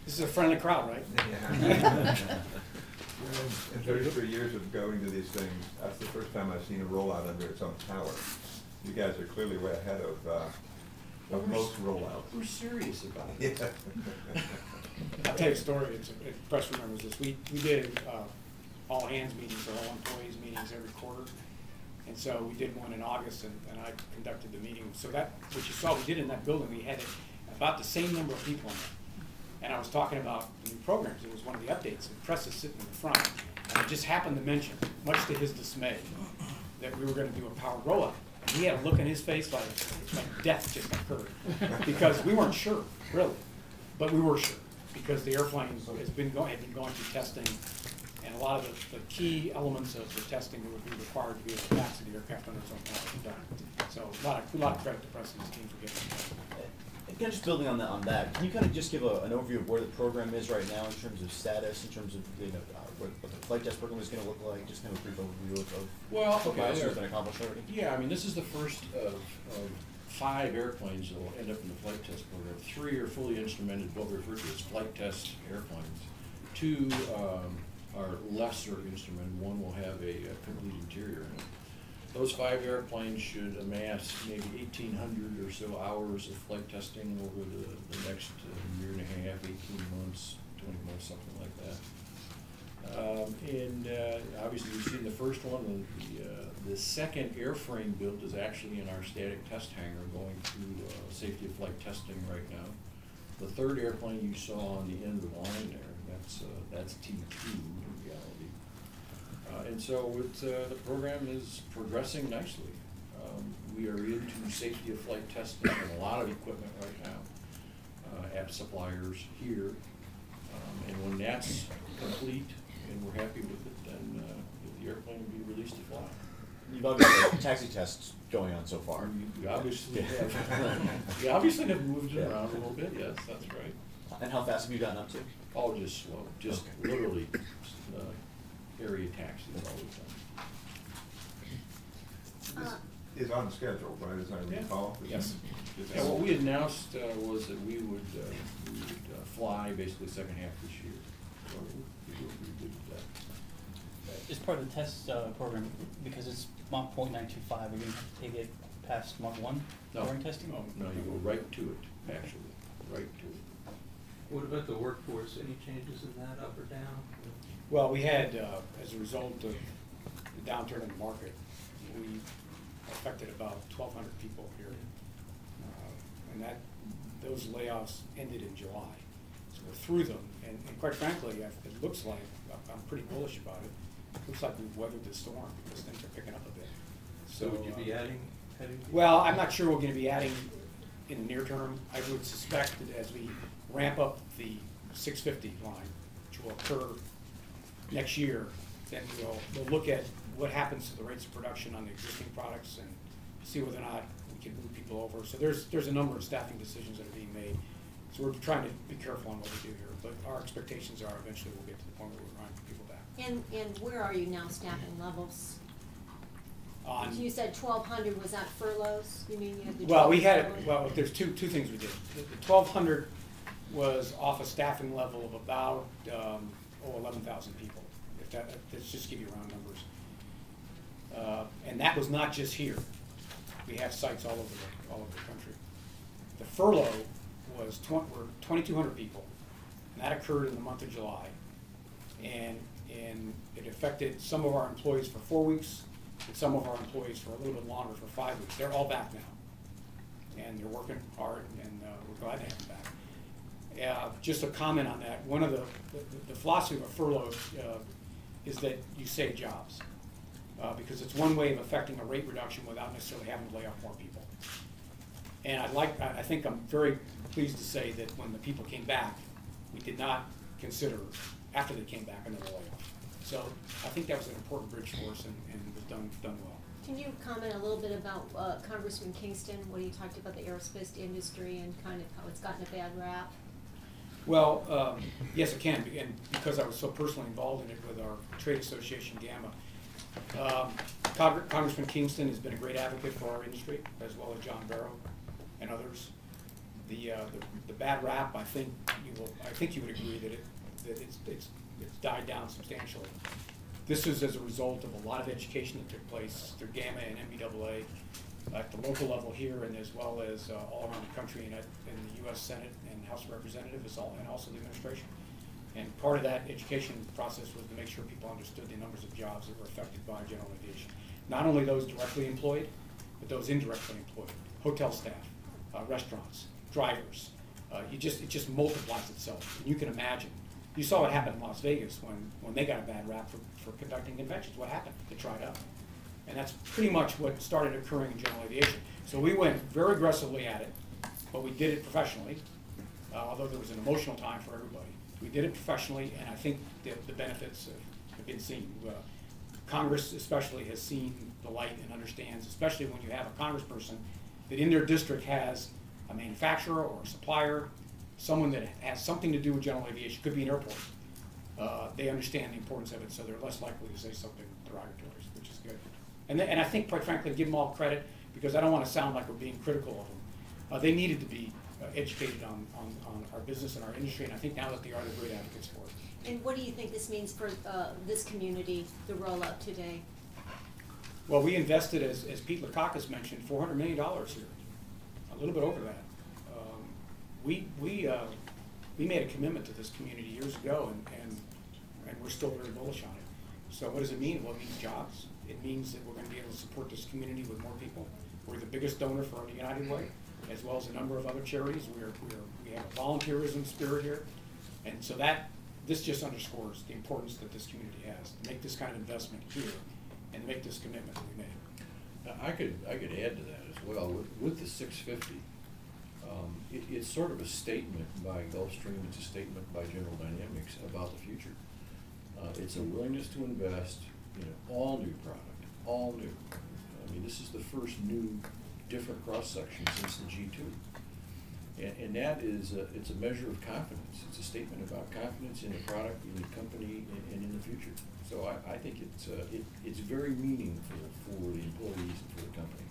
This is a friendly crowd, right? Yeah. In 33 years of going to these things, that's the first time I've seen a rollout under its own tower. You guys are clearly way ahead of most rollouts. We're serious about it. Yeah. I'll tell you a story. Press remembers this. We did all hands meetings or all employees meetings every quarter. And so we did one in August, and I conducted the meeting. So that, what you saw we did in that building, we had about the same number of people in there. And I was talking about the new programs. It was one of the updates. The press is sitting in the front. And I just happened to mention, much to his dismay, that we were going to do a power rollout. And he had a look in his face like death just occurred. Because we weren't sure, really. But we were sure, because the airplane had been going through testing, and a lot of the key elements of the testing that would be required to be able to taxi the aircraft under its own power were done. So a lot of credit to Press and his team for getting it done. And kind of just building on that, can you kind of just give an overview of where the program is right now in terms of status, in terms of what the flight test program is going to look like, just kind of a brief overview of what milestones been accomplished already? Yeah, I mean, this is the first of 5 airplanes that will end up in the flight test program. 3 are fully instrumented, what we refer to as flight test airplanes. 2 are lesser instrumented. 1 will have a complete interior in it. Those 5 airplanes should amass maybe 1,800 or so hours of flight testing over the next year and a half, 18 months, 20 months, something like that. Obviously you've seen the first one. The second airframe build is actually in our static test hangar going through safety of flight testing right now. The 3rd airplane you saw on the end of the line there, that's T2 in reality. And so the program is progressing nicely. We are into safety of flight testing and a lot of equipment right now at suppliers here. And when that's complete and we're happy with it, then the airplane will be released to fly. You've obviously had taxi tests going on so far. We obviously have. We obviously have moved it around a little bit, yes, that's right. And how fast have you gotten up to? Oh, just slow, just literally area taxis all the time. This is on schedule, right, as I recall? Yes. Yeah, what we announced was that we would fly basically second half this year. So we were pretty good at that. As part of the test program, because it's Mach 0.925, are you going to take it past Mach 1 during testing? No, you go right to it, actually, right to it. What about the workforce? Any changes in that, up or down? Well, we had, as a result of the downturn in the market, we affected about 1,200 people here. And those layoffs ended in July. So we're through them, and quite frankly, it looks like, I'm pretty bullish about it, it looks like we've weathered the storm because things are picking up a bit. So would you be adding? Well, I'm not sure we're going to be adding in the near term. I would suspect that as we ramp up the 650 line, which will occur next year, then we'll look at what happens to the rates of production on the existing products and see whether or not we can move people over. So there's a number of staffing decisions that are being made. So we're trying to be careful on what we do here. But our expectations are eventually we'll get to the point where we're trying to people back. And where are you now staffing levels? You said 1,200, was that furloughs? You mean you had the there's two things we did. The 1,200 was off a staffing level of about 11,000 people. Let's just give you round numbers. And that was not just here. We have sites all over the country. The furlough was 2,200 people, and that occurred in the month of July. And it affected some of our employees for 4 weeks, and some of our employees for a little bit longer, for 5 weeks. They're all back now, and they're working hard, and we're glad to have them back. Just a comment on that. One of the philosophy of a furlough is that you save jobs, because it's one way of affecting a rate reduction without necessarily having to lay off more people. And I think I'm very pleased to say that when the people came back, we did not consider, after they came back, another layoff. So I think that was an important bridge for us, and was done well. Can you comment a little bit about Congressman Kingston, when he talked about the aerospace industry and kind of how it's gotten a bad rap? Well, yes, I can, and because I was so personally involved in it with our trade association, GAMA. Congressman Kingston has been a great advocate for our industry, as well as John Barrow and others. the bad rap, I think you would agree that it's died down substantially. This is as a result of a lot of education that took place through Gamma and MBAA at the local level here, and as well as all around the country and in the U.S. Senate and House of Representatives, and also the administration. And part of that education process was to make sure people understood the numbers of jobs that were affected by general aviation. Not only those directly employed, but those indirectly employed. Hotel staff, restaurants, drivers. It just multiplies itself. And you can imagine. You saw what happened in Las Vegas when they got a bad rap for conducting conventions. What happened? It dried up. And that's pretty much what started occurring in general aviation. So we went very aggressively at it, but we did it professionally, although there was an emotional time for everybody. We did it professionally, and I think the benefits have been seen. Congress especially has seen the light and understands, especially when you have a congressperson that in their district has a manufacturer or a supplier, someone that has something to do with general aviation, could be an airport. They understand the importance of it, so they're less likely to say something derogatory, which is good. And I think, quite frankly, to give them all credit, because I don't want to sound like we're being critical of them, they needed to be educated on our business and our industry, and I think now that they are, they're great advocates for it. And what do you think this means for this community, the rollout today? Well, we invested, as Pete Lakakis mentioned, $400 million here, a little bit over that. We made a commitment to this community years ago, and we're still very bullish on it. So what does it mean? Well, it means jobs. It means that we're going to be able to support this community with more people. We're the biggest donor for the United Way, as well as a number of other charities. We have a volunteerism spirit here, and so this just underscores the importance that this community has to make this kind of investment here and make this commitment that we made. Now, I could add to that as well. With the 650, it's sort of a statement by Gulfstream. It's a statement by General Dynamics about the future. It's a willingness to invest in all new product, all new. I mean, this is the first new, different cross-section since the G2. And that is, it's a measure of confidence. It's a statement about confidence in the product, in the company, and in the future. So I think it's very meaningful for the employees and for the company.